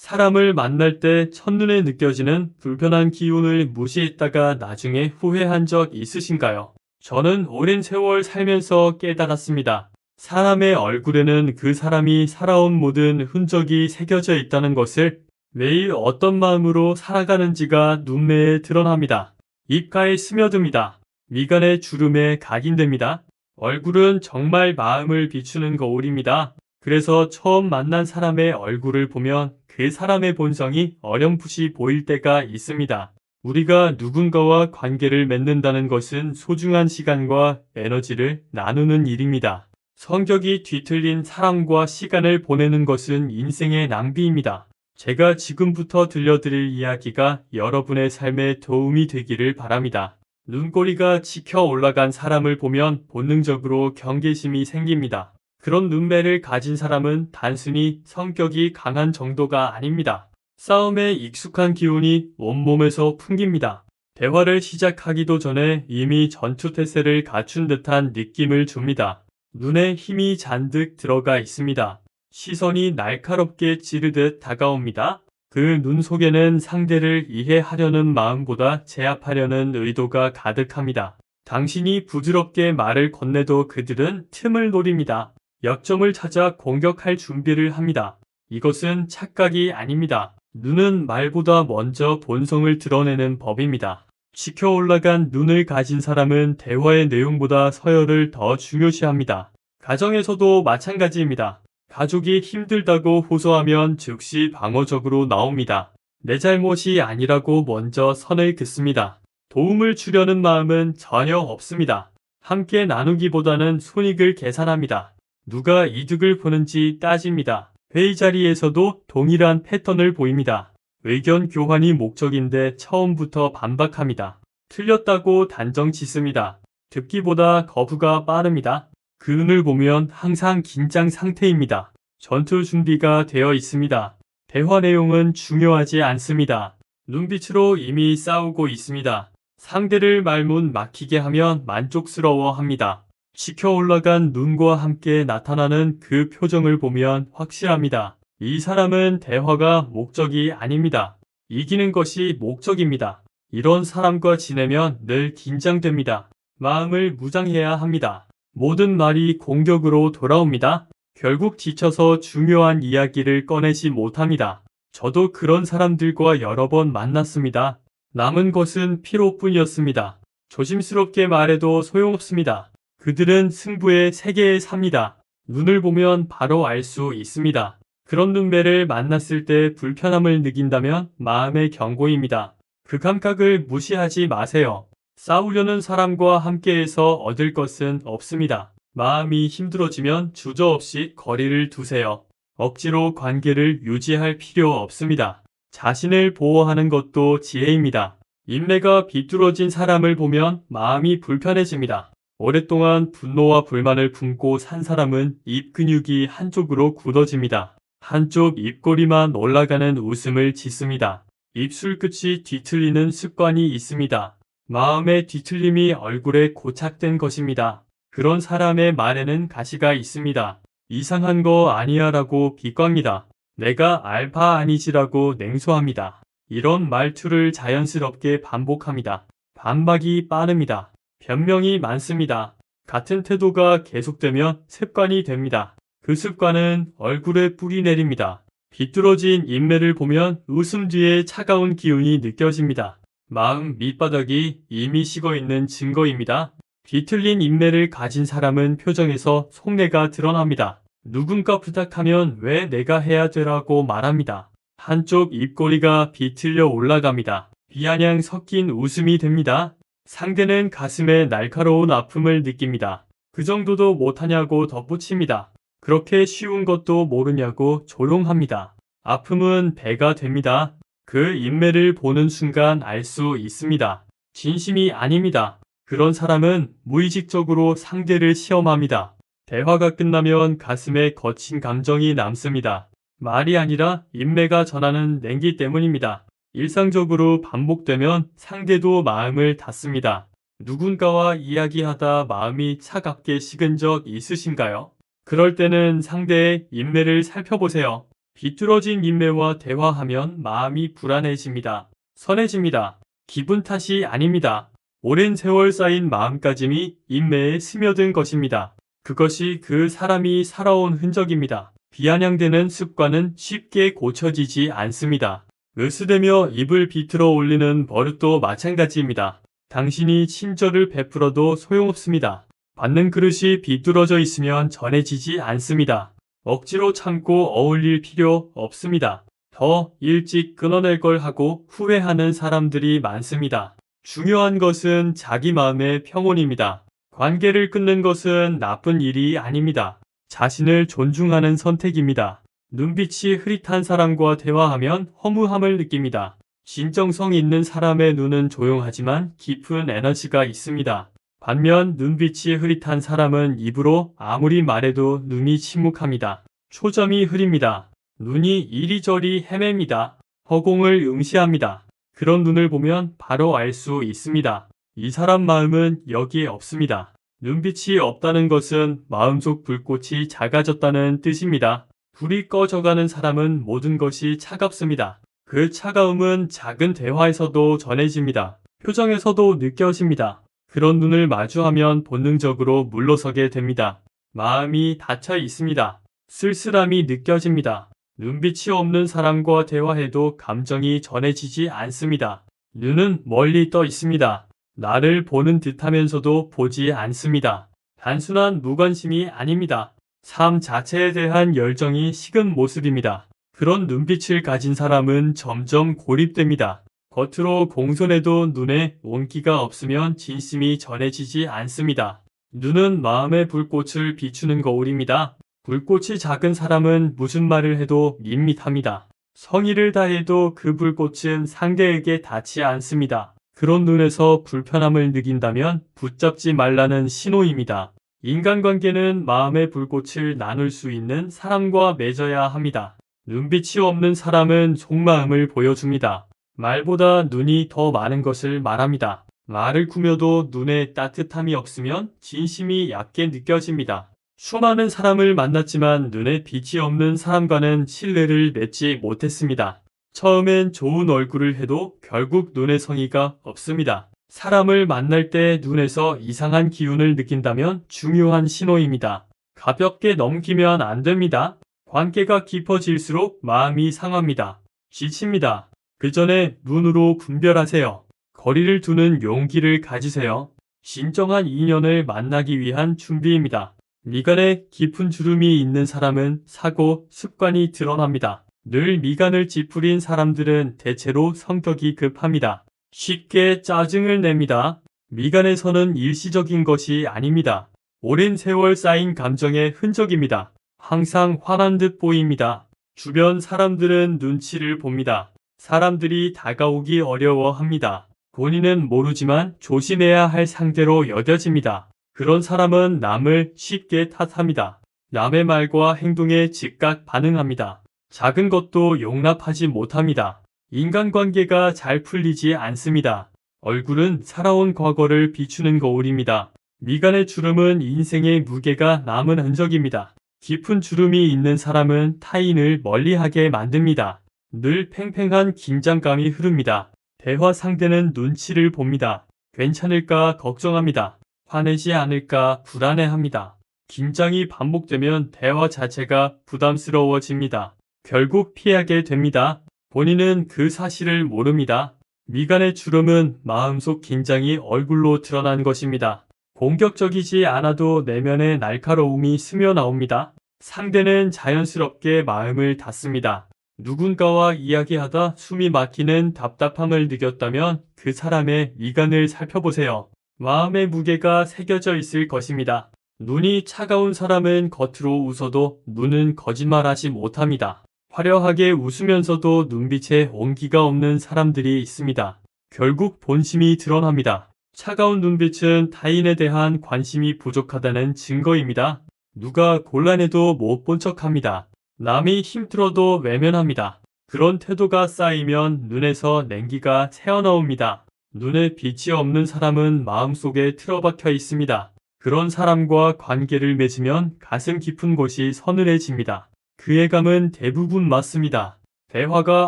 사람을 만날 때 첫눈에 느껴지는 불편한 기운을 무시했다가 나중에 후회한 적 있으신가요? 저는 오랜 세월 살면서 깨달았습니다. 사람의 얼굴에는 그 사람이 살아온 모든 흔적이 새겨져 있다는 것을, 매일 어떤 마음으로 살아가는지가 눈매에 드러납니다. 입가에 스며듭니다. 미간의 주름에 각인됩니다. 얼굴은 정말 마음을 비추는 거울입니다. 그래서 처음 만난 사람의 얼굴을 보면 그 사람의 본성이 어렴풋이 보일 때가 있습니다. 우리가 누군가와 관계를 맺는다는 것은 소중한 시간과 에너지를 나누는 일입니다. 성격이 뒤틀린 사람과 시간을 보내는 것은 인생의 낭비입니다. 제가 지금부터 들려드릴 이야기가 여러분의 삶에 도움이 되기를 바랍니다. 눈꼬리가 치켜 올라간 사람을 보면 본능적으로 경계심이 생깁니다. 그런 눈매를 가진 사람은 단순히 성격이 강한 정도가 아닙니다. 싸움에 익숙한 기운이 온몸에서 풍깁니다. 대화를 시작하기도 전에 이미 전투태세를 갖춘 듯한 느낌을 줍니다. 눈에 힘이 잔뜩 들어가 있습니다. 시선이 날카롭게 찌르듯 다가옵니다. 그 눈 속에는 상대를 이해하려는 마음보다 제압하려는 의도가 가득합니다. 당신이 부드럽게 말을 건네도 그들은 틈을 노립니다. 약점을 찾아 공격할 준비를 합니다. 이것은 착각이 아닙니다. 눈은 말보다 먼저 본성을 드러내는 법입니다. 치켜 올라간 눈을 가진 사람은 대화의 내용보다 서열을 더 중요시합니다. 가정에서도 마찬가지입니다. 가족이 힘들다고 호소하면 즉시 방어적으로 나옵니다. 내 잘못이 아니라고 먼저 선을 긋습니다. 도움을 주려는 마음은 전혀 없습니다. 함께 나누기보다는 손익을 계산합니다. 누가 이득을 보는지 따집니다. 회의 자리에서도 동일한 패턴을 보입니다. 의견 교환이 목적인데 처음부터 반박합니다. 틀렸다고 단정 짓습니다. 듣기보다 거부가 빠릅니다. 그 눈을 보면 항상 긴장 상태입니다. 전투 준비가 되어 있습니다. 대화 내용은 중요하지 않습니다. 눈빛으로 이미 싸우고 있습니다. 상대를 말문 막히게 하면 만족스러워합니다. 치켜 올라간 눈과 함께 나타나는 그 표정을 보면 확실합니다. 이 사람은 대화가 목적이 아닙니다. 이기는 것이 목적입니다. 이런 사람과 지내면 늘 긴장됩니다. 마음을 무장해야 합니다. 모든 말이 공격으로 돌아옵니다. 결국 지쳐서 중요한 이야기를 꺼내지 못합니다. 저도 그런 사람들과 여러 번 만났습니다. 남은 것은 피로뿐이었습니다. 조심스럽게 말해도 소용없습니다. 그들은 승부의 세계에 삽니다. 눈을 보면 바로 알 수 있습니다. 그런 눈매를 만났을 때 불편함을 느낀다면 마음의 경고입니다. 그 감각을 무시하지 마세요. 싸우려는 사람과 함께해서 얻을 것은 없습니다. 마음이 힘들어지면 주저없이 거리를 두세요. 억지로 관계를 유지할 필요 없습니다. 자신을 보호하는 것도 지혜입니다. 인내가 비뚤어진 사람을 보면 마음이 불편해집니다. 오랫동안 분노와 불만을 품고 산 사람은 입 근육이 한쪽으로 굳어집니다. 한쪽 입꼬리만 올라가는 웃음을 짓습니다. 입술 끝이 뒤틀리는 습관이 있습니다. 마음의 뒤틀림이 얼굴에 고착된 것입니다. 그런 사람의 말에는 가시가 있습니다. 이상한 거 아니야 라고 비꽝니다. 내가 알바 아니지라고 냉소합니다. 이런 말투를 자연스럽게 반복합니다. 반박이 빠릅니다. 변명이 많습니다. 같은 태도가 계속되면 습관이 됩니다. 그 습관은 얼굴에 뿌리 내립니다. 비뚤어진 인매를 보면 웃음 뒤에 차가운 기운이 느껴집니다. 마음 밑바닥이 이미 식어있는 증거입니다. 뒤틀린 인매를 가진 사람은 표정에서 속내가 드러납니다. 누군가 부탁하면 왜 내가 해야 되라고 말합니다. 한쪽 입꼬리가 비틀려 올라갑니다. 비아냥 섞인 웃음이 됩니다. 상대는 가슴에 날카로운 아픔을 느낍니다. 그 정도도 못하냐고 덧붙입니다. 그렇게 쉬운 것도 모르냐고 조롱합니다. 아픔은 배가 됩니다. 그 인매를 보는 순간 알 수 있습니다. 진심이 아닙니다. 그런 사람은 무의식적으로 상대를 시험합니다. 대화가 끝나면 가슴에 거친 감정이 남습니다. 말이 아니라 인매가 전하는 냉기 때문입니다. 일상적으로 반복되면 상대도 마음을 닫습니다. 누군가와 이야기하다 마음이 차갑게 식은 적 있으신가요? 그럴 때는 상대의 인매를 살펴보세요. 비뚤어진 인매와 대화하면 마음이 불안해집니다. 선해집니다. 기분 탓이 아닙니다. 오랜 세월 쌓인 마음가짐이 인매에 스며든 것입니다. 그것이 그 사람이 살아온 흔적입니다. 비아냥대는 습관은 쉽게 고쳐지지 않습니다. 으스대며 입을 비틀어 올리는 버릇도 마찬가지입니다. 당신이 친절을 베풀어도 소용없습니다. 받는 그릇이 비뚤어져 있으면 전해지지 않습니다. 억지로 참고 어울릴 필요 없습니다. 더 일찍 끊어낼 걸 하고 후회하는 사람들이 많습니다. 중요한 것은 자기 마음의 평온입니다. 관계를 끊는 것은 나쁜 일이 아닙니다. 자신을 존중하는 선택입니다. 눈빛이 흐릿한 사람과 대화하면 허무함을 느낍니다. 진정성 있는 사람의 눈은 조용하지만 깊은 에너지가 있습니다. 반면 눈빛이 흐릿한 사람은 입으로 아무리 말해도 눈이 침묵합니다. 초점이 흐립니다. 눈이 이리저리 헤맵니다. 허공을 응시합니다. 그런 눈을 보면 바로 알 수 있습니다. 이 사람 마음은 여기에 없습니다. 눈빛이 없다는 것은 마음속 불꽃이 작아졌다는 뜻입니다. 불이 꺼져가는 사람은 모든 것이 차갑습니다. 그 차가움은 작은 대화에서도 전해집니다. 표정에서도 느껴집니다. 그런 눈을 마주하면 본능적으로 물러서게 됩니다. 마음이 닫혀 있습니다. 쓸쓸함이 느껴집니다. 눈빛이 없는 사람과 대화해도 감정이 전해지지 않습니다. 눈은 멀리 떠 있습니다. 나를 보는 듯하면서도 보지 않습니다. 단순한 무관심이 아닙니다. 삶 자체에 대한 열정이 식은 모습입니다. 그런 눈빛을 가진 사람은 점점 고립됩니다. 겉으로 공손해도 눈에 온기가 없으면 진심이 전해지지 않습니다. 눈은 마음의 불꽃을 비추는 거울입니다. 불꽃이 작은 사람은 무슨 말을 해도 밋밋합니다. 성의를 다해도 그 불꽃은 상대에게 닿지 않습니다. 그런 눈에서 불편함을 느낀다면 붙잡지 말라는 신호입니다. 인간관계는 마음의 불꽃을 나눌 수 있는 사람과 맺어야 합니다. 눈빛이 없는 사람은 속마음을 보여줍니다. 말보다 눈이 더 많은 것을 말합니다. 말을 꾸며도 눈에 따뜻함이 없으면 진심이 얕게 느껴집니다. 수많은 사람을 만났지만 눈에 빛이 없는 사람과는 신뢰를 맺지 못했습니다. 처음엔 좋은 얼굴을 해도 결국 눈에 성의가 없습니다. 사람을 만날 때 눈에서 이상한 기운을 느낀다면 중요한 신호입니다. 가볍게 넘기면 안 됩니다. 관계가 깊어질수록 마음이 상합니다. 지칩니다. 그 전에 눈으로 분별하세요. 거리를 두는 용기를 가지세요. 진정한 인연을 만나기 위한 준비입니다. 미간에 깊은 주름이 있는 사람은 사고 습관이 드러납니다. 늘 미간을 찌푸린 사람들은 대체로 성격이 급합니다. 쉽게 짜증을 냅니다. 미간에서는 일시적인 것이 아닙니다. 오랜 세월 쌓인 감정의 흔적입니다. 항상 화난 듯 보입니다. 주변 사람들은 눈치를 봅니다. 사람들이 다가오기 어려워합니다. 본인은 모르지만 조심해야 할 상대로 여겨집니다. 그런 사람은 남을 쉽게 탓합니다. 남의 말과 행동에 즉각 반응합니다. 작은 것도 용납하지 못합니다. 인간관계가 잘 풀리지 않습니다. 얼굴은 살아온 과거를 비추는 거울입니다. 미간의 주름은 인생의 무게가 남은 흔적입니다. 깊은 주름이 있는 사람은 타인을 멀리하게 만듭니다. 늘 팽팽한 긴장감이 흐릅니다. 대화 상대는 눈치를 봅니다. 괜찮을까 걱정합니다. 화내지 않을까 불안해합니다. 긴장이 반복되면 대화 자체가 부담스러워집니다. 결국 피하게 됩니다. 본인은 그 사실을 모릅니다. 미간의 주름은 마음속 긴장이 얼굴로 드러난 것입니다. 공격적이지 않아도 내면의 날카로움이 스며 나옵니다. 상대는 자연스럽게 마음을 닫습니다. 누군가와 이야기하다 숨이 막히는 답답함을 느꼈다면 그 사람의 미간을 살펴보세요. 마음의 무게가 새겨져 있을 것입니다. 눈이 차가운 사람은 겉으로 웃어도 눈은 거짓말하지 못합니다. 화려하게 웃으면서도 눈빛에 온기가 없는 사람들이 있습니다. 결국 본심이 드러납니다. 차가운 눈빛은 타인에 대한 관심이 부족하다는 증거입니다. 누가 곤란해도 못 본 척합니다. 남이 힘들어도 외면합니다. 그런 태도가 쌓이면 눈에서 냉기가 새어나옵니다. 눈에 빛이 없는 사람은 마음속에 틀어박혀 있습니다. 그런 사람과 관계를 맺으면 가슴 깊은 곳이 서늘해집니다. 그 예감은 대부분 맞습니다. 대화가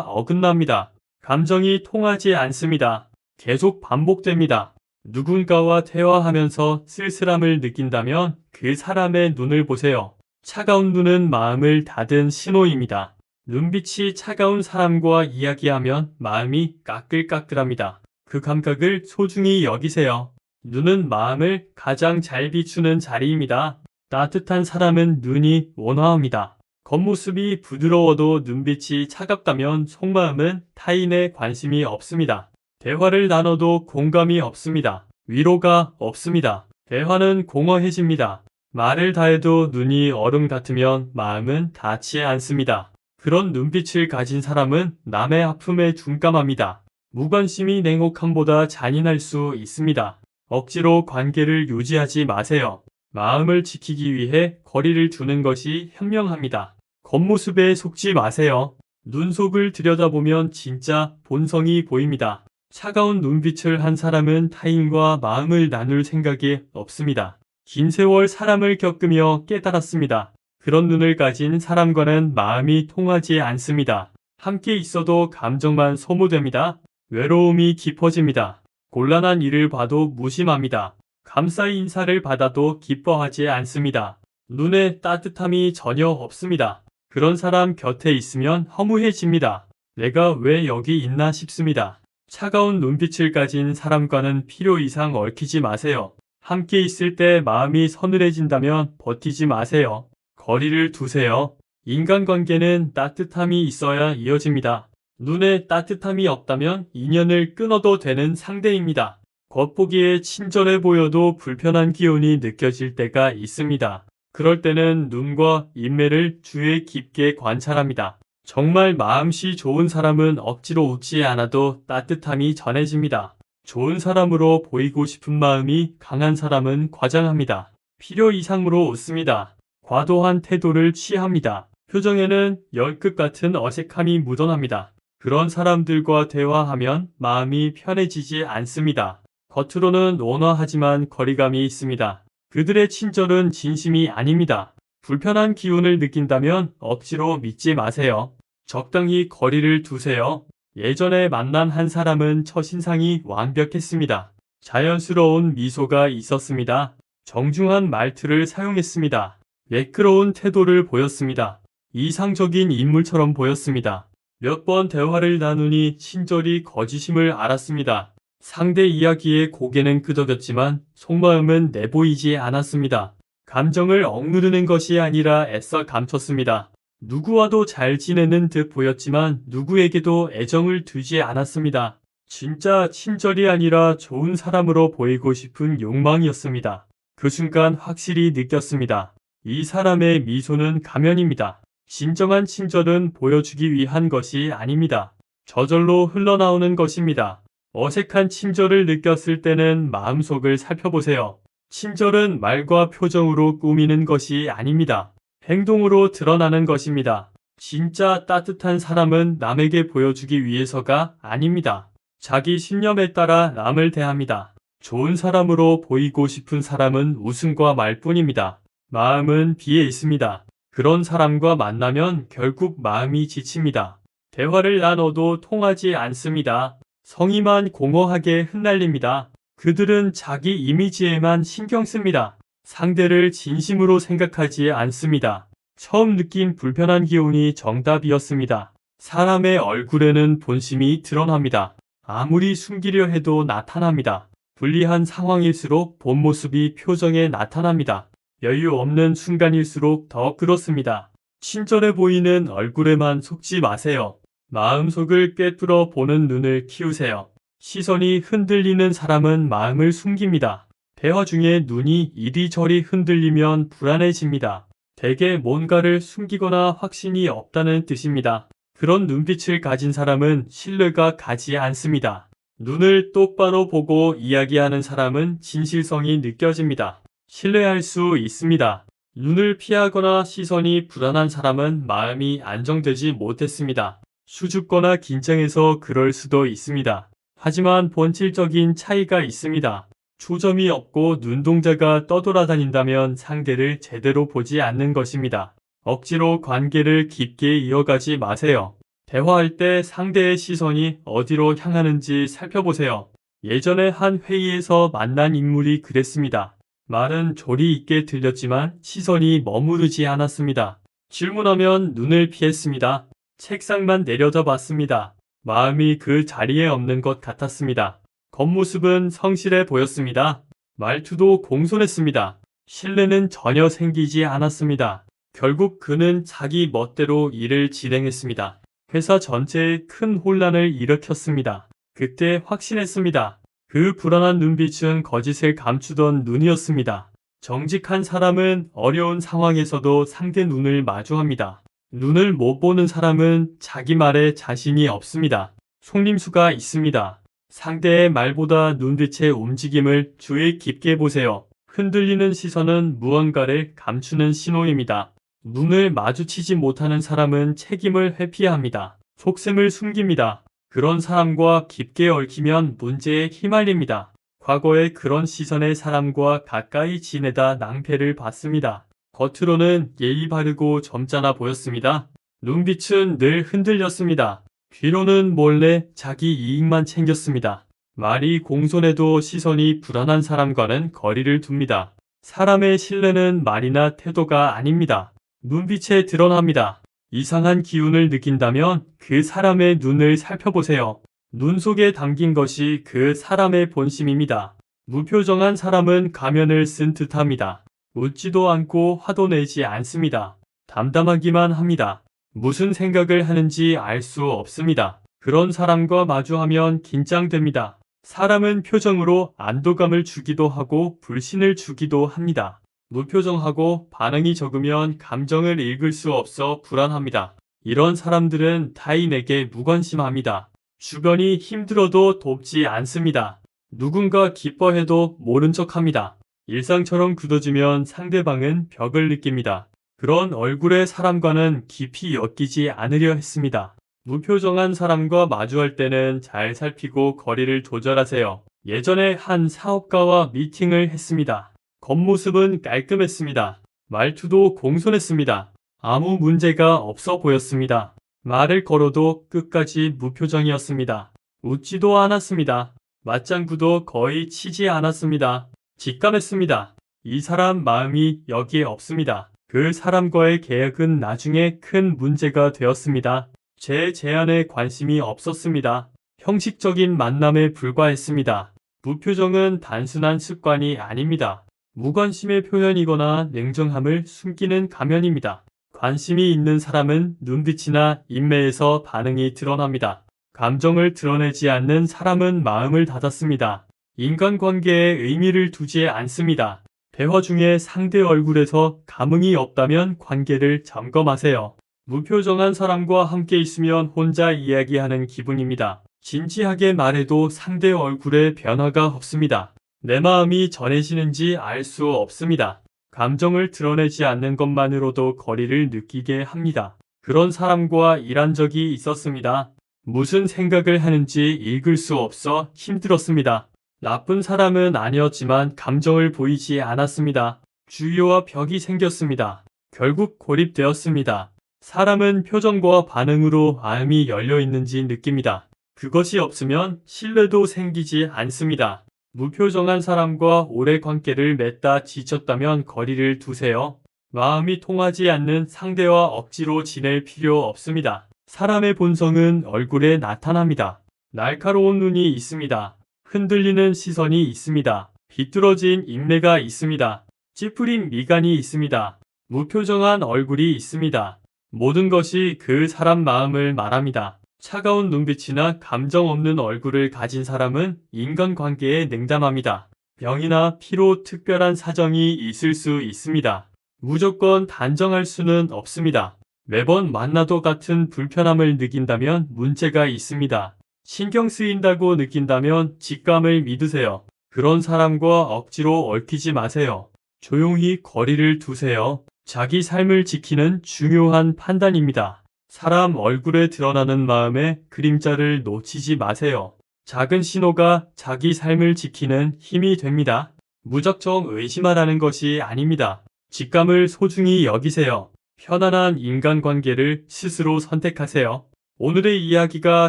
어긋납니다. 감정이 통하지 않습니다. 계속 반복됩니다. 누군가와 대화하면서 쓸쓸함을 느낀다면 그 사람의 눈을 보세요. 차가운 눈은 마음을 닫은 신호입니다. 눈빛이 차가운 사람과 이야기하면 마음이 까끌까끌합니다. 그 감각을 소중히 여기세요. 눈은 마음을 가장 잘 비추는 자리입니다. 따뜻한 사람은 눈이 온화합니다. 겉모습이 부드러워도 눈빛이 차갑다면 속마음은 타인에 관심이 없습니다. 대화를 나눠도 공감이 없습니다. 위로가 없습니다. 대화는 공허해집니다. 말을 다해도 눈이 얼음 같으면 마음은 닿지 않습니다. 그런 눈빛을 가진 사람은 남의 아픔에 둔감합니다. 무관심이 냉혹함보다 잔인할 수 있습니다. 억지로 관계를 유지하지 마세요. 마음을 지키기 위해 거리를 두는 것이 현명합니다. 겉모습에 속지 마세요. 눈속을 들여다보면 진짜 본성이 보입니다. 차가운 눈빛을 한 사람은 타인과 마음을 나눌 생각이 없습니다. 긴 세월 사람을 겪으며 깨달았습니다. 그런 눈을 가진 사람과는 마음이 통하지 않습니다. 함께 있어도 감정만 소모됩니다. 외로움이 깊어집니다. 곤란한 일을 봐도 무심합니다. 감사의 인사를 받아도 기뻐하지 않습니다. 눈에 따뜻함이 전혀 없습니다. 그런 사람 곁에 있으면 허무해집니다. 내가 왜 여기 있나 싶습니다. 차가운 눈빛을 가진 사람과는 필요 이상 얽히지 마세요. 함께 있을 때 마음이 서늘해진다면 버티지 마세요. 거리를 두세요. 인간관계는 따뜻함이 있어야 이어집니다. 눈에 따뜻함이 없다면 인연을 끊어도 되는 상대입니다. 겉보기에 친절해 보여도 불편한 기운이 느껴질 때가 있습니다. 그럴 때는 눈과 인매를 주의 깊게 관찰합니다. 정말 마음씨 좋은 사람은 억지로 웃지 않아도 따뜻함이 전해집니다. 좋은 사람으로 보이고 싶은 마음이 강한 사람은 과장합니다. 필요 이상으로 웃습니다. 과도한 태도를 취합니다. 표정에는 열끝 같은 어색함이 묻어납니다. 그런 사람들과 대화하면 마음이 편해지지 않습니다. 겉으로는 온화하지만 거리감이 있습니다. 그들의 친절은 진심이 아닙니다. 불편한 기운을 느낀다면 억지로 믿지 마세요. 적당히 거리를 두세요. 예전에 만난 한 사람은 첫인상이 완벽했습니다. 자연스러운 미소가 있었습니다. 정중한 말투를 사용했습니다. 매끄러운 태도를 보였습니다. 이상적인 인물처럼 보였습니다. 몇 번 대화를 나누니 친절히 거짓임을 알았습니다. 상대 이야기에 고개는 끄덕였지만 속마음은 내보이지 않았습니다. 감정을 억누르는 것이 아니라 애써 감췄습니다. 누구와도 잘 지내는 듯 보였지만 누구에게도 애정을 두지 않았습니다. 진짜 친절이 아니라 좋은 사람으로 보이고 싶은 욕망이었습니다. 그 순간 확실히 느꼈습니다. 이 사람의 미소는 가면입니다. 진정한 친절은 보여주기 위한 것이 아닙니다. 저절로 흘러나오는 것입니다. 어색한 친절을 느꼈을 때는 마음속을 살펴보세요. 친절은 말과 표정으로 꾸미는 것이 아닙니다. 행동으로 드러나는 것입니다. 진짜 따뜻한 사람은 남에게 보여주기 위해서가 아닙니다. 자기 신념에 따라 남을 대합니다. 좋은 사람으로 보이고 싶은 사람은 웃음과 말뿐입니다. 마음은 비에 있습니다. 그런 사람과 만나면 결국 마음이 지칩니다. 대화를 나눠도 통하지 않습니다. 성의만 공허하게 흩날립니다. 그들은 자기 이미지에만 신경 씁니다. 상대를 진심으로 생각하지 않습니다. 처음 느낀 불편한 기운이 정답이었습니다. 사람의 얼굴에는 본심이 드러납니다. 아무리 숨기려 해도 나타납니다. 불리한 상황일수록 본 모습이 표정에 나타납니다. 여유 없는 순간일수록 더 그렇습니다. 친절해 보이는 얼굴에만 속지 마세요. 마음속을 꿰뚫어 보는 눈을 키우세요. 시선이 흔들리는 사람은 마음을 숨깁니다. 대화 중에 눈이 이리저리 흔들리면 불안해집니다. 대개 뭔가를 숨기거나 확신이 없다는 뜻입니다. 그런 눈빛을 가진 사람은 신뢰가 가지 않습니다. 눈을 똑바로 보고 이야기하는 사람은 진실성이 느껴집니다. 신뢰할 수 있습니다. 눈을 피하거나 시선이 불안한 사람은 마음이 안정되지 못했습니다. 수줍거나 긴장해서 그럴 수도 있습니다. 하지만 본질적인 차이가 있습니다. 초점이 없고 눈동자가 떠돌아다닌다면 상대를 제대로 보지 않는 것입니다. 억지로 관계를 깊게 이어가지 마세요. 대화할 때 상대의 시선이 어디로 향하는지 살펴보세요. 예전에 한 회의에서 만난 인물이 그랬습니다. 말은 조리 있게 들렸지만 시선이 머무르지 않았습니다. 질문하면 눈을 피했습니다. 책상만 내려다봤습니다. 마음이 그 자리에 없는 것 같았습니다. 겉모습은 성실해 보였습니다. 말투도 공손했습니다. 신뢰는 전혀 생기지 않았습니다. 결국 그는 자기 멋대로 일을 진행했습니다. 회사 전체에 큰 혼란을 일으켰습니다. 그때 확신했습니다. 그 불안한 눈빛은 거짓을 감추던 눈이었습니다. 정직한 사람은 어려운 상황에서도 상대 눈을 마주합니다. 눈을 못 보는 사람은 자기 말에 자신이 없습니다. 속림수가 있습니다. 상대의 말보다 눈빛의 움직임을 주의 깊게 보세요. 흔들리는 시선은 무언가를 감추는 신호입니다. 눈을 마주치지 못하는 사람은 책임을 회피합니다. 속셈을 숨깁니다. 그런 사람과 깊게 얽히면 문제에 휘말립니다. 과거에 그런 시선의 사람과 가까이 지내다 낭패를 봤습니다. 겉으로는 예의 바르고 점잖아 보였습니다. 눈빛은 늘 흔들렸습니다. 뒤로는 몰래 자기 이익만 챙겼습니다. 말이 공손해도 시선이 불안한 사람과는 거리를 둡니다. 사람의 신뢰는 말이나 태도가 아닙니다. 눈빛에 드러납니다. 이상한 기운을 느낀다면 그 사람의 눈을 살펴보세요. 눈 속에 담긴 것이 그 사람의 본심입니다. 무표정한 사람은 가면을 쓴 듯합니다. 웃지도 않고 화도 내지 않습니다. 담담하기만 합니다. 무슨 생각을 하는지 알 수 없습니다. 그런 사람과 마주하면 긴장됩니다. 사람은 표정으로 안도감을 주기도 하고 불신을 주기도 합니다. 무표정하고 반응이 적으면 감정을 읽을 수 없어 불안합니다. 이런 사람들은 타인에게 무관심합니다. 주변이 힘들어도 돕지 않습니다. 누군가 기뻐해도 모른 척합니다. 일상처럼 굳어지면 상대방은 벽을 느낍니다. 그런 얼굴의 사람과는 깊이 엮이지 않으려 했습니다. 무표정한 사람과 마주할 때는 잘 살피고 거리를 조절하세요. 예전에 한 사업가와 미팅을 했습니다. 겉모습은 깔끔했습니다. 말투도 공손했습니다. 아무 문제가 없어 보였습니다. 말을 걸어도 끝까지 무표정이었습니다. 웃지도 않았습니다. 맞장구도 거의 치지 않았습니다. 직감했습니다. 이 사람 마음이 여기에 없습니다. 그 사람과의 계약은 나중에 큰 문제가 되었습니다. 제 제안에 관심이 없었습니다. 형식적인 만남에 불과했습니다. 무표정은 단순한 습관이 아닙니다. 무관심의 표현이거나 냉정함을 숨기는 가면입니다. 관심이 있는 사람은 눈빛이나 인매에서 반응이 드러납니다. 감정을 드러내지 않는 사람은 마음을 닫았습니다. 인간관계에 의미를 두지 않습니다. 대화 중에 상대 얼굴에서 감흥이 없다면 관계를 점검하세요. 무표정한 사람과 함께 있으면 혼자 이야기하는 기분입니다. 진지하게 말해도 상대 얼굴에 변화가 없습니다. 내 마음이 전해지는지 알 수 없습니다. 감정을 드러내지 않는 것만으로도 거리를 느끼게 합니다. 그런 사람과 일한 적이 있었습니다. 무슨 생각을 하는지 읽을 수 없어 힘들었습니다. 나쁜 사람은 아니었지만 감정을 보이지 않았습니다. 주의와 벽이 생겼습니다. 결국 고립되었습니다. 사람은 표정과 반응으로 마음이 열려 있는지 느낍니다. 그것이 없으면 신뢰도 생기지 않습니다. 무표정한 사람과 오래 관계를 맺다 지쳤다면 거리를 두세요. 마음이 통하지 않는 상대와 억지로 지낼 필요 없습니다. 사람의 본성은 얼굴에 나타납니다. 날카로운 눈이 있습니다. 흔들리는 시선이 있습니다. 비뚤어진 인매가 있습니다. 찌푸린 미간이 있습니다. 무표정한 얼굴이 있습니다. 모든 것이 그 사람 마음을 말합니다. 차가운 눈빛이나 감정 없는 얼굴을 가진 사람은 인간관계에 냉담합니다. 병이나 피로 특별한 사정이 있을 수 있습니다. 무조건 단정할 수는 없습니다. 매번 만나도 같은 불편함을 느낀다면 문제가 있습니다. 신경 쓰인다고 느낀다면 직감을 믿으세요. 그런 사람과 억지로 얽히지 마세요. 조용히 거리를 두세요. 자기 삶을 지키는 중요한 판단입니다. 사람 얼굴에 드러나는 마음의 그림자를 놓치지 마세요. 작은 신호가 자기 삶을 지키는 힘이 됩니다. 무작정 의심하라는 것이 아닙니다. 직감을 소중히 여기세요. 편안한 인간관계를 스스로 선택하세요. 오늘의 이야기가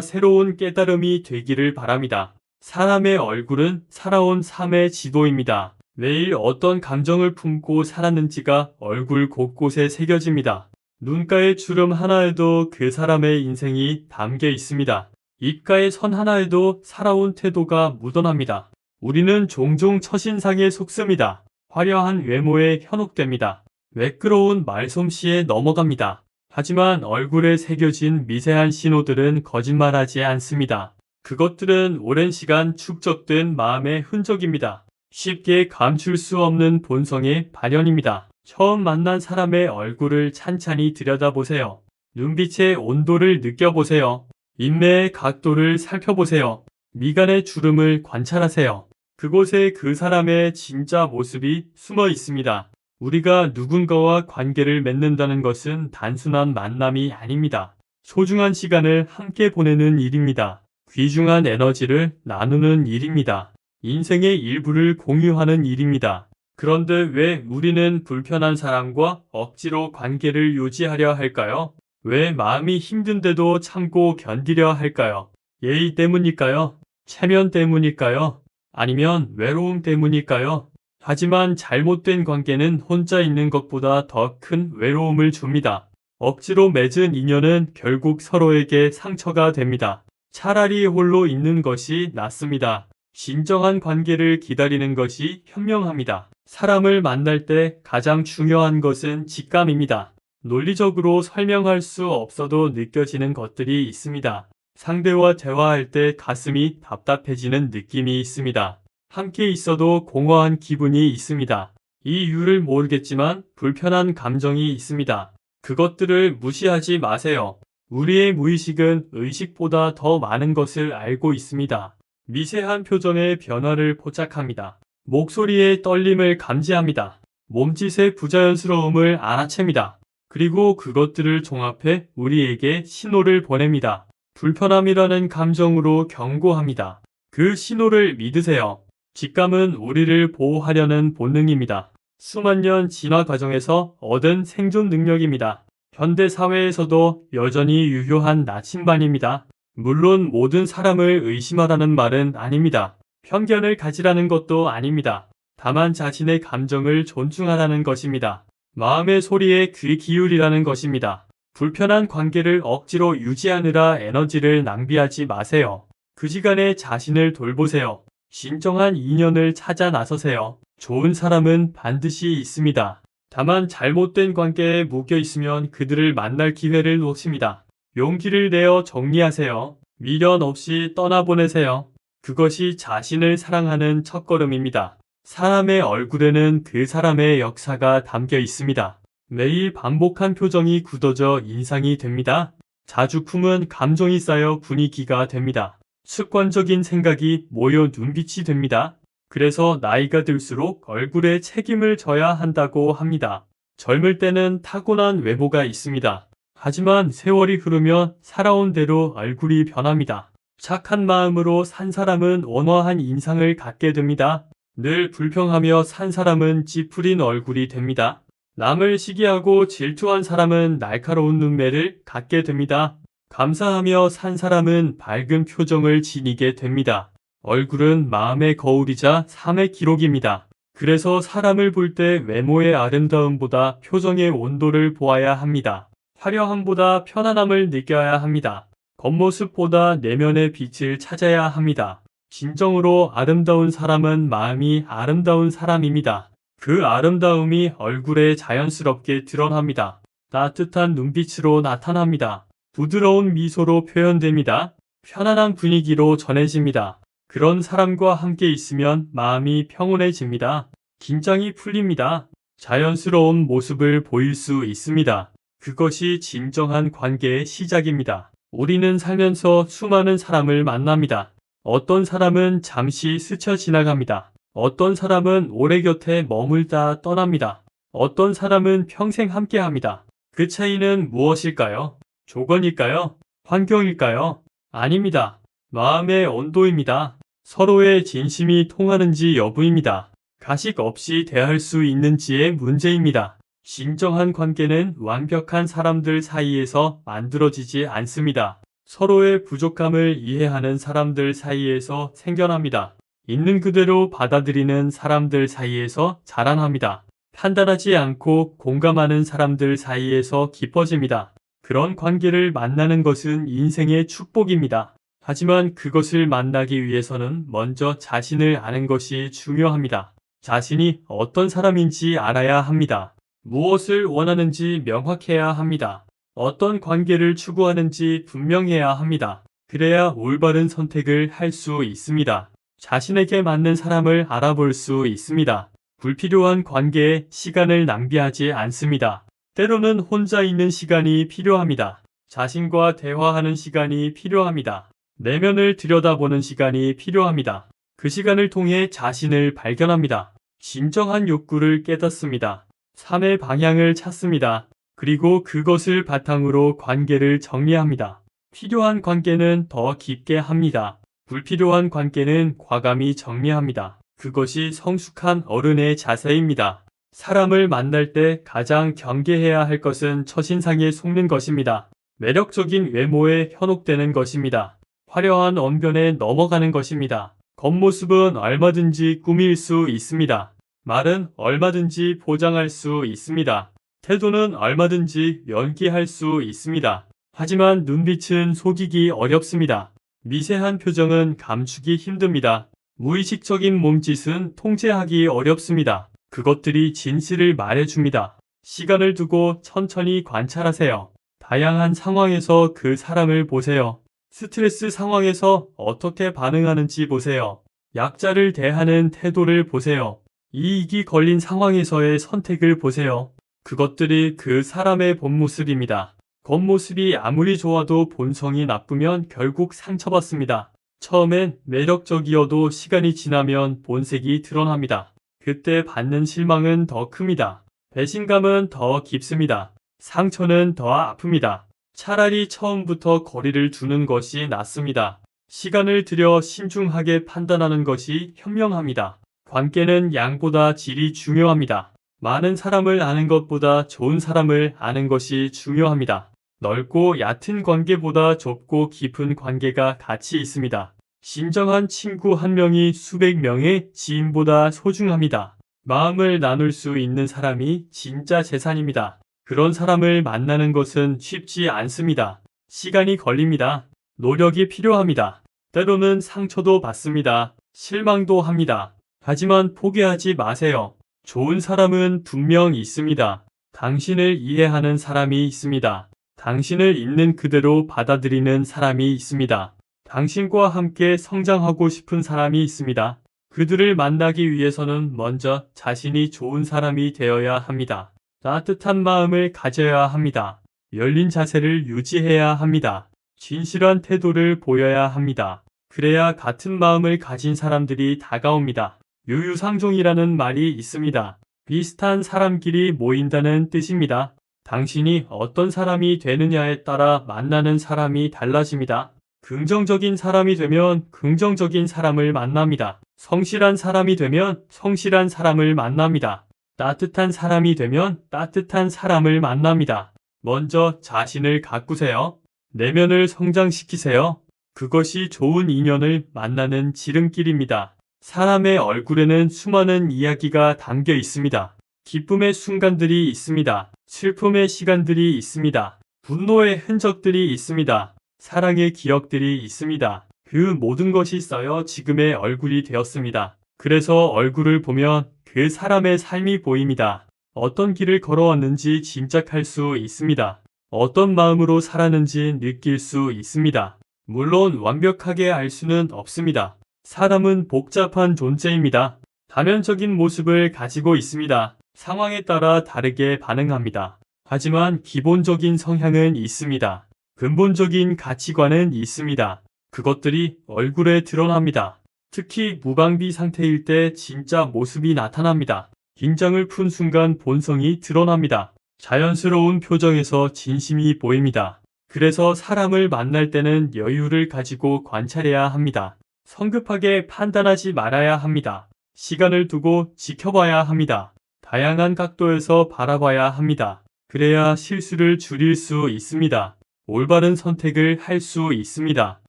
새로운 깨달음이 되기를 바랍니다. 사람의 얼굴은 살아온 삶의 지도입니다. 매일 어떤 감정을 품고 살았는지가 얼굴 곳곳에 새겨집니다. 눈가의 주름 하나에도 그 사람의 인생이 담겨 있습니다. 입가의 선 하나에도 살아온 태도가 묻어납니다. 우리는 종종 첫인상에 속습니다. 화려한 외모에 현혹됩니다. 매끄러운 말솜씨에 넘어갑니다. 하지만 얼굴에 새겨진 미세한 신호들은 거짓말하지 않습니다. 그것들은 오랜 시간 축적된 마음의 흔적입니다. 쉽게 감출 수 없는 본성의 발현입니다. 처음 만난 사람의 얼굴을 찬찬히 들여다보세요. 눈빛의 온도를 느껴보세요. 인매의 각도를 살펴보세요. 미간의 주름을 관찰하세요. 그곳에 그 사람의 진짜 모습이 숨어 있습니다. 우리가 누군가와 관계를 맺는다는 것은 단순한 만남이 아닙니다. 소중한 시간을 함께 보내는 일입니다. 귀중한 에너지를 나누는 일입니다. 인생의 일부를 공유하는 일입니다. 그런데 왜 우리는 불편한 사람과 억지로 관계를 유지하려 할까요? 왜 마음이 힘든데도 참고 견디려 할까요? 예의 때문일까요? 체면 때문일까요? 아니면 외로움 때문일까요? 하지만 잘못된 관계는 혼자 있는 것보다 더 큰 외로움을 줍니다. 억지로 맺은 인연은 결국 서로에게 상처가 됩니다. 차라리 홀로 있는 것이 낫습니다. 진정한 관계를 기다리는 것이 현명합니다. 사람을 만날 때 가장 중요한 것은 직감입니다. 논리적으로 설명할 수 없어도 느껴지는 것들이 있습니다. 상대와 대화할 때 가슴이 답답해지는 느낌이 있습니다. 함께 있어도 공허한 기분이 있습니다. 이 이유를 모르겠지만 불편한 감정이 있습니다. 그것들을 무시하지 마세요. 우리의 무의식은 의식보다 더 많은 것을 알고 있습니다. 미세한 표정의 변화를 포착합니다. 목소리의 떨림을 감지합니다. 몸짓의 부자연스러움을 알아챕니다. 그리고 그것들을 종합해 우리에게 신호를 보냅니다. 불편함이라는 감정으로 경고합니다. 그 신호를 믿으세요. 직감은 우리를 보호하려는 본능입니다. 수만 년 진화 과정에서 얻은 생존 능력입니다. 현대 사회에서도 여전히 유효한 나침반입니다. 물론 모든 사람을 의심하라는 말은 아닙니다. 편견을 가지라는 것도 아닙니다. 다만 자신의 감정을 존중하라는 것입니다. 마음의 소리에 귀 기울이라는 것입니다. 불편한 관계를 억지로 유지하느라 에너지를 낭비하지 마세요. 그 시간에 자신을 돌보세요. 진정한 인연을 찾아 나서세요. 좋은 사람은 반드시 있습니다. 다만 잘못된 관계에 묶여 있으면 그들을 만날 기회를 놓칩니다. 용기를 내어 정리하세요. 미련 없이 떠나보내세요. 그것이 자신을 사랑하는 첫걸음입니다. 사람의 얼굴에는 그 사람의 역사가 담겨 있습니다. 매일 반복한 표정이 굳어져 인상이 됩니다. 자주 품은 감정이 쌓여 분위기가 됩니다. 습관적인 생각이 모여 눈빛이 됩니다. 그래서 나이가 들수록 얼굴에 책임을 져야 한다고 합니다. 젊을 때는 타고난 외모가 있습니다. 하지만 세월이 흐르면 살아온 대로 얼굴이 변합니다. 착한 마음으로 산 사람은 온화한 인상을 갖게 됩니다. 늘 불평하며 산 사람은 찌푸린 얼굴이 됩니다. 남을 시기하고 질투한 사람은 날카로운 눈매를 갖게 됩니다. 감사하며 산 사람은 밝은 표정을 지니게 됩니다. 얼굴은 마음의 거울이자 삶의 기록입니다. 그래서 사람을 볼 때 외모의 아름다움보다 표정의 온도를 보아야 합니다. 화려함보다 편안함을 느껴야 합니다. 겉모습보다 내면의 빛을 찾아야 합니다. 진정으로 아름다운 사람은 마음이 아름다운 사람입니다. 그 아름다움이 얼굴에 자연스럽게 드러납니다. 따뜻한 눈빛으로 나타납니다. 부드러운 미소로 표현됩니다. 편안한 분위기로 전해집니다. 그런 사람과 함께 있으면 마음이 평온해집니다. 긴장이 풀립니다. 자연스러운 모습을 보일 수 있습니다. 그것이 진정한 관계의 시작입니다. 우리는 살면서 수많은 사람을 만납니다. 어떤 사람은 잠시 스쳐 지나갑니다. 어떤 사람은 오래 곁에 머물다 떠납니다. 어떤 사람은 평생 함께합니다. 그 차이는 무엇일까요? 조건일까요? 환경일까요? 아닙니다. 마음의 온도입니다. 서로의 진심이 통하는지 여부입니다. 가식 없이 대할 수 있는지의 문제입니다. 진정한 관계는 완벽한 사람들 사이에서 만들어지지 않습니다. 서로의 부족함을 이해하는 사람들 사이에서 생겨납니다. 있는 그대로 받아들이는 사람들 사이에서 자라납니다. 판단하지 않고 공감하는 사람들 사이에서 깊어집니다. 그런 관계를 만나는 것은 인생의 축복입니다. 하지만 그것을 만나기 위해서는 먼저 자신을 아는 것이 중요합니다. 자신이 어떤 사람인지 알아야 합니다. 무엇을 원하는지 명확해야 합니다. 어떤 관계를 추구하는지 분명해야 합니다. 그래야 올바른 선택을 할 수 있습니다. 자신에게 맞는 사람을 알아볼 수 있습니다. 불필요한 관계에 시간을 낭비하지 않습니다. 때로는 혼자 있는 시간이 필요합니다. 자신과 대화하는 시간이 필요합니다. 내면을 들여다보는 시간이 필요합니다. 그 시간을 통해 자신을 발견합니다. 진정한 욕구를 깨닫습니다. 삶의 방향을 찾습니다. 그리고 그것을 바탕으로 관계를 정리합니다. 필요한 관계는 더 깊게 합니다. 불필요한 관계는 과감히 정리합니다. 그것이 성숙한 어른의 자세입니다. 사람을 만날 때 가장 경계해야 할 것은 첫인상에 속는 것입니다. 매력적인 외모에 현혹되는 것입니다. 화려한 언변에 넘어가는 것입니다. 겉모습은 얼마든지 꾸밀 수 있습니다. 말은 얼마든지 포장할 수 있습니다. 태도는 얼마든지 연기할 수 있습니다. 하지만 눈빛은 속이기 어렵습니다. 미세한 표정은 감추기 힘듭니다. 무의식적인 몸짓은 통제하기 어렵습니다. 그것들이 진실을 말해줍니다. 시간을 두고 천천히 관찰하세요. 다양한 상황에서 그 사람을 보세요. 스트레스 상황에서 어떻게 반응하는지 보세요. 약자를 대하는 태도를 보세요. 이익이 걸린 상황에서의 선택을 보세요. 그것들이 그 사람의 본 모습입니다. 겉모습이 아무리 좋아도 본성이 나쁘면 결국 상처받습니다. 처음엔 매력적이어도 시간이 지나면 본색이 드러납니다. 그때 받는 실망은 더 큽니다. 배신감은 더 깊습니다. 상처는 더 아픕니다. 차라리 처음부터 거리를 두는 것이 낫습니다. 시간을 들여 신중하게 판단하는 것이 현명합니다. 관계는 양보다 질이 중요합니다. 많은 사람을 아는 것보다 좋은 사람을 아는 것이 중요합니다. 넓고 얕은 관계보다 좁고 깊은 관계가 가치 있습니다. 진정한 친구 한 명이 수백 명의 지인보다 소중합니다. 마음을 나눌 수 있는 사람이 진짜 재산입니다. 그런 사람을 만나는 것은 쉽지 않습니다. 시간이 걸립니다. 노력이 필요합니다. 때로는 상처도 받습니다. 실망도 합니다. 하지만 포기하지 마세요. 좋은 사람은 분명 있습니다. 당신을 이해하는 사람이 있습니다. 당신을 있는 그대로 받아들이는 사람이 있습니다. 당신과 함께 성장하고 싶은 사람이 있습니다. 그들을 만나기 위해서는 먼저 자신이 좋은 사람이 되어야 합니다. 따뜻한 마음을 가져야 합니다. 열린 자세를 유지해야 합니다. 진실한 태도를 보여야 합니다. 그래야 같은 마음을 가진 사람들이 다가옵니다. 유유상종이라는 말이 있습니다. 비슷한 사람끼리 모인다는 뜻입니다. 당신이 어떤 사람이 되느냐에 따라 만나는 사람이 달라집니다. 긍정적인 사람이 되면 긍정적인 사람을 만납니다. 성실한 사람이 되면 성실한 사람을 만납니다. 따뜻한 사람이 되면 따뜻한 사람을 만납니다. 먼저 자신을 가꾸세요. 내면을 성장시키세요. 그것이 좋은 인연을 만나는 지름길입니다. 사람의 얼굴에는 수많은 이야기가 담겨 있습니다. 기쁨의 순간들이 있습니다. 슬픔의 시간들이 있습니다. 분노의 흔적들이 있습니다. 사랑의 기억들이 있습니다. 그 모든 것이 쌓여 지금의 얼굴이 되었습니다. 그래서 얼굴을 보면 그 사람의 삶이 보입니다. 어떤 길을 걸어왔는지 짐작할 수 있습니다. 어떤 마음으로 살았는지 느낄 수 있습니다. 물론 완벽하게 알 수는 없습니다. 사람은 복잡한 존재입니다. 다면적인 모습을 가지고 있습니다. 상황에 따라 다르게 반응합니다. 하지만 기본적인 성향은 있습니다. 근본적인 가치관은 있습니다. 그것들이 얼굴에 드러납니다. 특히 무방비 상태일 때 진짜 모습이 나타납니다. 긴장을 푼 순간 본성이 드러납니다. 자연스러운 표정에서 진심이 보입니다. 그래서 사람을 만날 때는 여유를 가지고 관찰해야 합니다. 성급하게 판단하지 말아야 합니다. 시간을 두고 지켜봐야 합니다. 다양한 각도에서 바라봐야 합니다. 그래야 실수를 줄일 수 있습니다. 올바른 선택을 할 수 있습니다.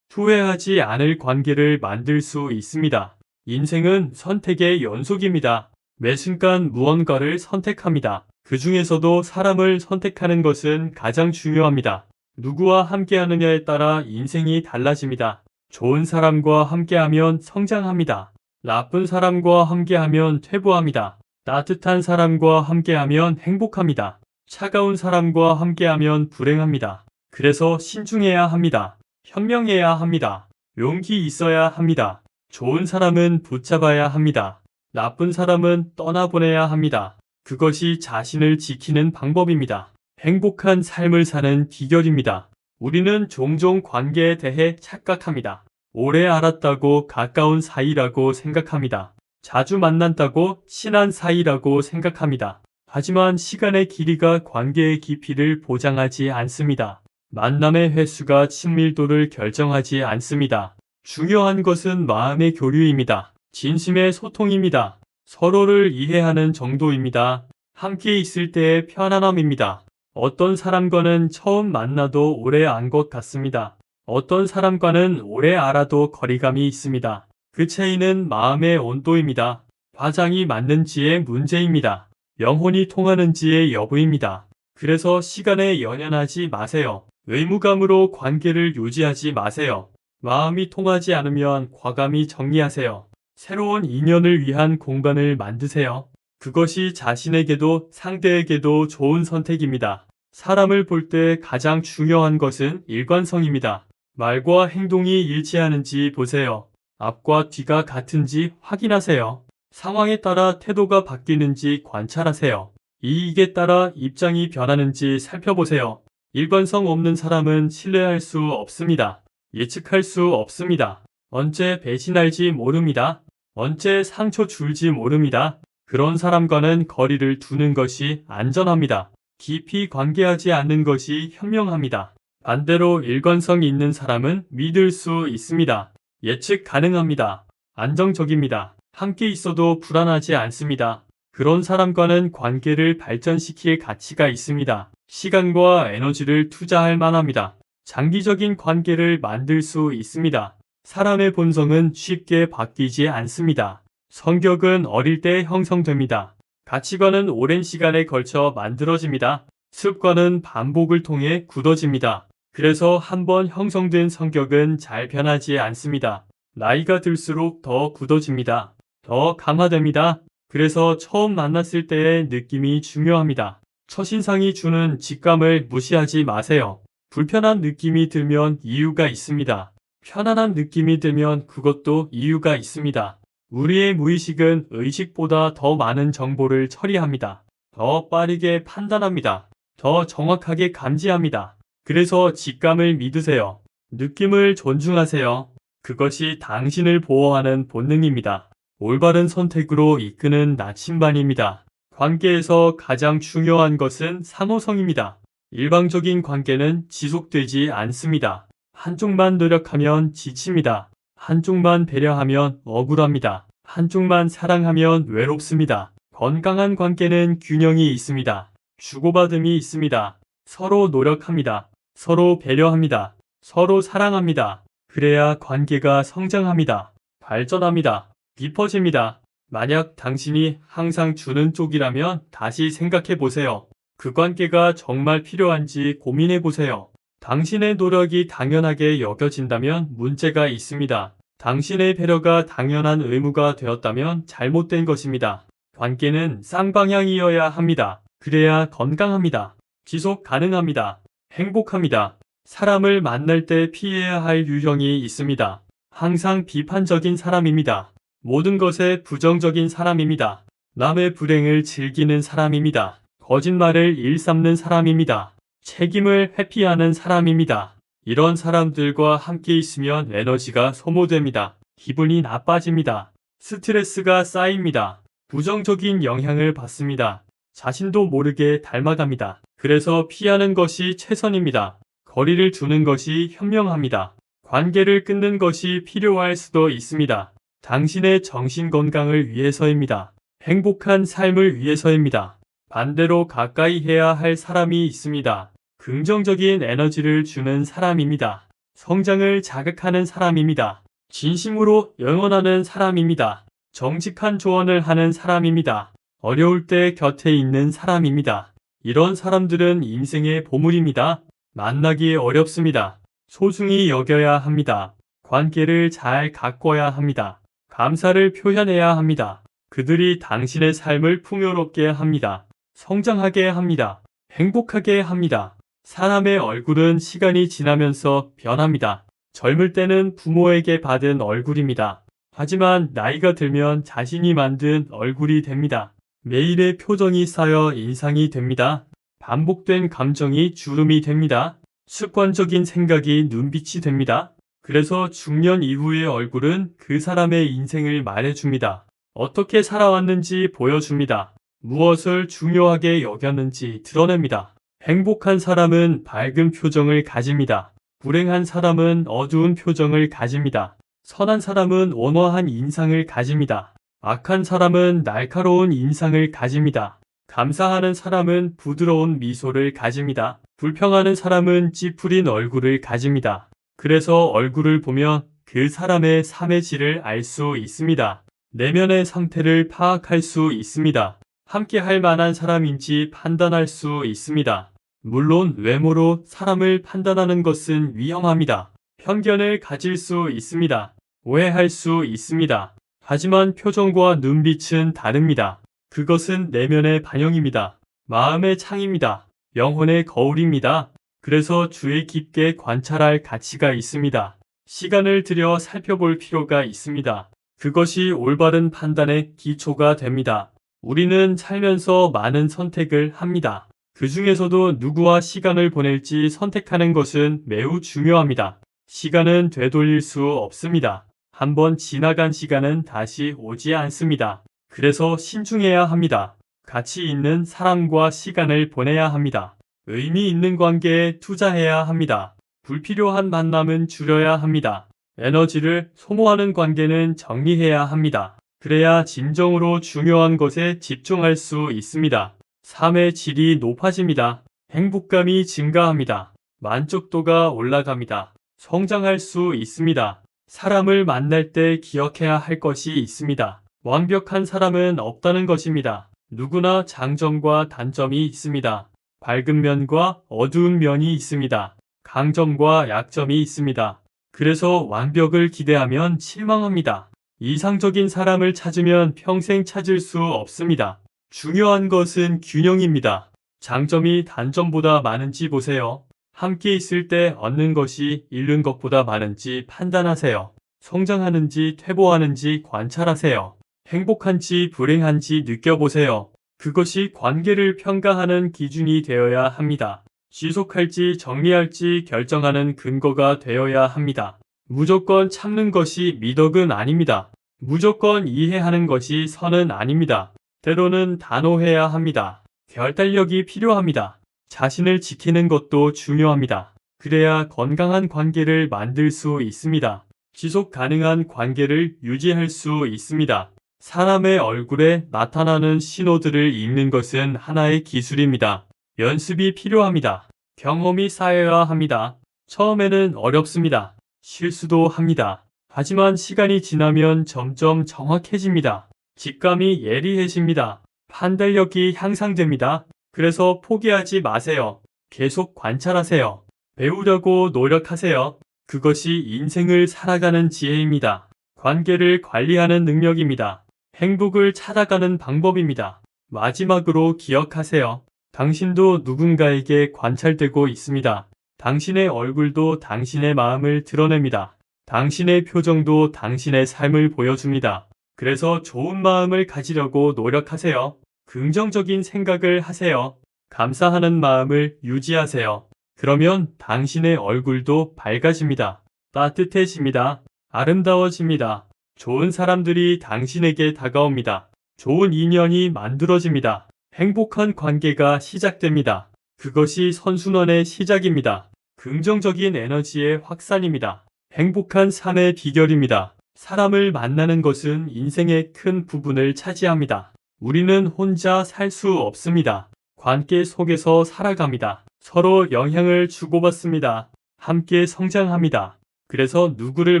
후회하지 않을 관계를 만들 수 있습니다. 인생은 선택의 연속입니다. 매 순간 무언가를 선택합니다. 그 중에서도 사람을 선택하는 것은 가장 중요합니다. 누구와 함께하느냐에 따라 인생이 달라집니다. 좋은 사람과 함께하면 성장합니다. 나쁜 사람과 함께하면 퇴보합니다. 따뜻한 사람과 함께하면 행복합니다. 차가운 사람과 함께하면 불행합니다. 그래서 신중해야 합니다. 현명해야 합니다. 용기 있어야 합니다. 좋은 사람은 붙잡아야 합니다. 나쁜 사람은 떠나보내야 합니다. 그것이 자신을 지키는 방법입니다. 행복한 삶을 사는 비결입니다. 우리는 종종 관계에 대해 착각합니다. 오래 알았다고 가까운 사이라고 생각합니다. 자주 만난다고 친한 사이라고 생각합니다. 하지만 시간의 길이가 관계의 깊이를 보장하지 않습니다. 만남의 횟수가 친밀도를 결정하지 않습니다. 중요한 것은 마음의 교류입니다. 진심의 소통입니다. 서로를 이해하는 정도입니다. 함께 있을 때의 편안함입니다. 어떤 사람과는 처음 만나도 오래 안 것 같습니다. 어떤 사람과는 오래 알아도 거리감이 있습니다. 그 차이는 마음의 온도입니다. 화장이 맞는지의 문제입니다. 영혼이 통하는지의 여부입니다. 그래서 시간에 연연하지 마세요. 의무감으로 관계를 유지하지 마세요. 마음이 통하지 않으면 과감히 정리하세요. 새로운 인연을 위한 공간을 만드세요. 그것이 자신에게도 상대에게도 좋은 선택입니다. 사람을 볼 때 가장 중요한 것은 일관성입니다. 말과 행동이 일치하는지 보세요. 앞과 뒤가 같은지 확인하세요. 상황에 따라 태도가 바뀌는지 관찰하세요. 이익에 따라 입장이 변하는지 살펴보세요. 일관성 없는 사람은 신뢰할 수 없습니다. 예측할 수 없습니다. 언제 배신할지 모릅니다. 언제 상처 줄지 모릅니다. 그런 사람과는 거리를 두는 것이 안전합니다. 깊이 관계하지 않는 것이 현명합니다. 반대로 일관성 있는 사람은 믿을 수 있습니다. 예측 가능합니다. 안정적입니다. 함께 있어도 불안하지 않습니다. 그런 사람과는 관계를 발전시킬 가치가 있습니다. 시간과 에너지를 투자할 만합니다. 장기적인 관계를 만들 수 있습니다. 사람의 본성은 쉽게 바뀌지 않습니다. 성격은 어릴 때 형성됩니다. 가치관은 오랜 시간에 걸쳐 만들어집니다. 습관은 반복을 통해 굳어집니다. 그래서 한번 형성된 성격은 잘 변하지 않습니다. 나이가 들수록 더 굳어집니다. 더 강화됩니다. 그래서 처음 만났을 때의 느낌이 중요합니다. 첫인상이 주는 직감을 무시하지 마세요. 불편한 느낌이 들면 이유가 있습니다. 편안한 느낌이 들면 그것도 이유가 있습니다. 우리의 무의식은 의식보다 더 많은 정보를 처리합니다. 더 빠르게 판단합니다. 더 정확하게 감지합니다. 그래서 직감을 믿으세요. 느낌을 존중하세요. 그것이 당신을 보호하는 본능입니다. 올바른 선택으로 이끄는 나침반입니다. 관계에서 가장 중요한 것은 상호성입니다. 일방적인 관계는 지속되지 않습니다. 한쪽만 노력하면 지칩니다. 한쪽만 배려하면 억울합니다. 한쪽만 사랑하면 외롭습니다. 건강한 관계는 균형이 있습니다. 주고받음이 있습니다. 서로 노력합니다. 서로 배려합니다. 서로 사랑합니다. 그래야 관계가 성장합니다. 발전합니다. 깊어집니다. 만약 당신이 항상 주는 쪽이라면 다시 생각해 보세요. 그 관계가 정말 필요한지 고민해 보세요. 당신의 노력이 당연하게 여겨진다면 문제가 있습니다. 당신의 배려가 당연한 의무가 되었다면 잘못된 것입니다. 관계는 쌍방향이어야 합니다. 그래야 건강합니다. 지속 가능합니다. 행복합니다. 사람을 만날 때 피해야 할 유형이 있습니다. 항상 비판적인 사람입니다. 모든 것에 부정적인 사람입니다. 남의 불행을 즐기는 사람입니다. 거짓말을 일삼는 사람입니다. 책임을 회피하는 사람입니다. 이런 사람들과 함께 있으면 에너지가 소모됩니다. 기분이 나빠집니다. 스트레스가 쌓입니다. 부정적인 영향을 받습니다. 자신도 모르게 닮아갑니다. 그래서 피하는 것이 최선입니다. 거리를 두는 것이 현명합니다. 관계를 끊는 것이 필요할 수도 있습니다. 당신의 정신 건강을 위해서입니다. 행복한 삶을 위해서입니다. 반대로 가까이 해야 할 사람이 있습니다. 긍정적인 에너지를 주는 사람입니다. 성장을 자극하는 사람입니다. 진심으로 응원하는 사람입니다. 정직한 조언을 하는 사람입니다. 어려울 때 곁에 있는 사람입니다. 이런 사람들은 인생의 보물입니다. 만나기 어렵습니다. 소중히 여겨야 합니다. 관계를 잘 가꿔야 합니다. 감사를 표현해야 합니다. 그들이 당신의 삶을 풍요롭게 합니다. 성장하게 합니다. 행복하게 합니다. 사람의 얼굴은 시간이 지나면서 변합니다. 젊을 때는 부모에게 받은 얼굴입니다. 하지만 나이가 들면 자신이 만든 얼굴이 됩니다. 매일의 표정이 쌓여 인상이 됩니다. 반복된 감정이 주름이 됩니다. 습관적인 생각이 눈빛이 됩니다. 그래서 중년 이후의 얼굴은 그 사람의 인생을 말해줍니다. 어떻게 살아왔는지 보여줍니다. 무엇을 중요하게 여겼는지 드러냅니다. 행복한 사람은 밝은 표정을 가집니다. 불행한 사람은 어두운 표정을 가집니다. 선한 사람은 온화한 인상을 가집니다. 악한 사람은 날카로운 인상을 가집니다. 감사하는 사람은 부드러운 미소를 가집니다. 불평하는 사람은 찌푸린 얼굴을 가집니다. 그래서 얼굴을 보면 그 사람의 삶의 질을 알 수 있습니다. 내면의 상태를 파악할 수 있습니다. 함께 할 만한 사람인지 판단할 수 있습니다. 물론 외모로 사람을 판단하는 것은 위험합니다. 편견을 가질 수 있습니다. 오해할 수 있습니다. 하지만 표정과 눈빛은 다릅니다. 그것은 내면의 반영입니다. 마음의 창입니다. 영혼의 거울입니다. 그래서 주의 깊게 관찰할 가치가 있습니다. 시간을 들여 살펴볼 필요가 있습니다. 그것이 올바른 판단의 기초가 됩니다. 우리는 살면서 많은 선택을 합니다. 그 중에서도 누구와 시간을 보낼지 선택하는 것은 매우 중요합니다. 시간은 되돌릴 수 없습니다. 한번 지나간 시간은 다시 오지 않습니다. 그래서 신중해야 합니다. 가치 있는 사람과 시간을 보내야 합니다. 의미 있는 관계에 투자해야 합니다. 불필요한 만남은 줄여야 합니다. 에너지를 소모하는 관계는 정리해야 합니다. 그래야 진정으로 중요한 것에 집중할 수 있습니다. 삶의 질이 높아집니다. 행복감이 증가합니다. 만족도가 올라갑니다. 성장할 수 있습니다. 사람을 만날 때 기억해야 할 것이 있습니다. 완벽한 사람은 없다는 것입니다. 누구나 장점과 단점이 있습니다. 밝은 면과 어두운 면이 있습니다. 강점과 약점이 있습니다. 그래서 완벽을 기대하면 실망합니다. 이상적인 사람을 찾으면 평생 찾을 수 없습니다. 중요한 것은 균형입니다. 장점이 단점보다 많은지 보세요. 함께 있을 때 얻는 것이 잃는 것보다 많은지 판단하세요. 성장하는지 퇴보하는지 관찰하세요. 행복한지 불행한지 느껴보세요. 그것이 관계를 평가하는 기준이 되어야 합니다. 지속할지 정리할지 결정하는 근거가 되어야 합니다. 무조건 참는 것이 미덕은 아닙니다. 무조건 이해하는 것이 선은 아닙니다. 때로는 단호해야 합니다. 결단력이 필요합니다. 자신을 지키는 것도 중요합니다. 그래야 건강한 관계를 만들 수 있습니다. 지속 가능한 관계를 유지할 수 있습니다. 사람의 얼굴에 나타나는 신호들을 읽는 것은 하나의 기술입니다. 연습이 필요합니다. 경험이 쌓여야 합니다. 처음에는 어렵습니다. 실수도 합니다. 하지만 시간이 지나면 점점 정확해집니다. 직감이 예리해집니다. 판단력이 향상됩니다. 그래서 포기하지 마세요. 계속 관찰하세요. 배우려고 노력하세요. 그것이 인생을 살아가는 지혜입니다. 관계를 관리하는 능력입니다. 행복을 찾아가는 방법입니다. 마지막으로 기억하세요. 당신도 누군가에게 관찰되고 있습니다. 당신의 얼굴도 당신의 마음을 드러냅니다. 당신의 표정도 당신의 삶을 보여줍니다. 그래서 좋은 마음을 가지려고 노력하세요. 긍정적인 생각을 하세요. 감사하는 마음을 유지하세요. 그러면 당신의 얼굴도 밝아집니다. 따뜻해집니다. 아름다워집니다. 좋은 사람들이 당신에게 다가옵니다. 좋은 인연이 만들어집니다. 행복한 관계가 시작됩니다. 그것이 선순환의 시작입니다. 긍정적인 에너지의 확산입니다. 행복한 삶의 비결입니다. 사람을 만나는 것은 인생의 큰 부분을 차지합니다. 우리는 혼자 살 수 없습니다. 관계 속에서 살아갑니다. 서로 영향을 주고받습니다. 함께 성장합니다. 그래서 누구를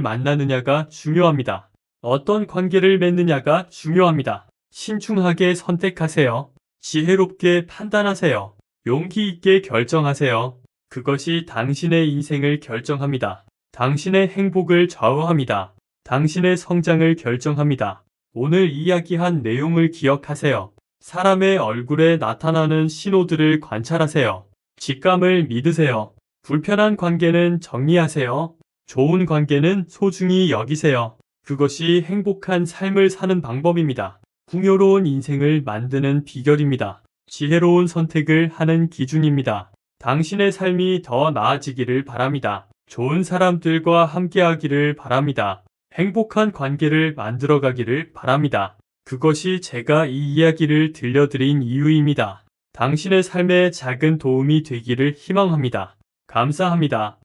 만나느냐가 중요합니다. 어떤 관계를 맺느냐가 중요합니다. 신중하게 선택하세요. 지혜롭게 판단하세요. 용기 있게 결정하세요. 그것이 당신의 인생을 결정합니다. 당신의 행복을 좌우합니다. 당신의 성장을 결정합니다. 오늘 이야기한 내용을 기억하세요. 사람의 얼굴에 나타나는 신호들을 관찰하세요. 직감을 믿으세요. 불편한 관계는 정리하세요. 좋은 관계는 소중히 여기세요. 그것이 행복한 삶을 사는 방법입니다. 풍요로운 인생을 만드는 비결입니다. 지혜로운 선택을 하는 기준입니다. 당신의 삶이 더 나아지기를 바랍니다. 좋은 사람들과 함께하기를 바랍니다. 행복한 관계를 만들어가기를 바랍니다. 그것이 제가 이 이야기를 들려드린 이유입니다. 당신의 삶에 작은 도움이 되기를 희망합니다. 감사합니다.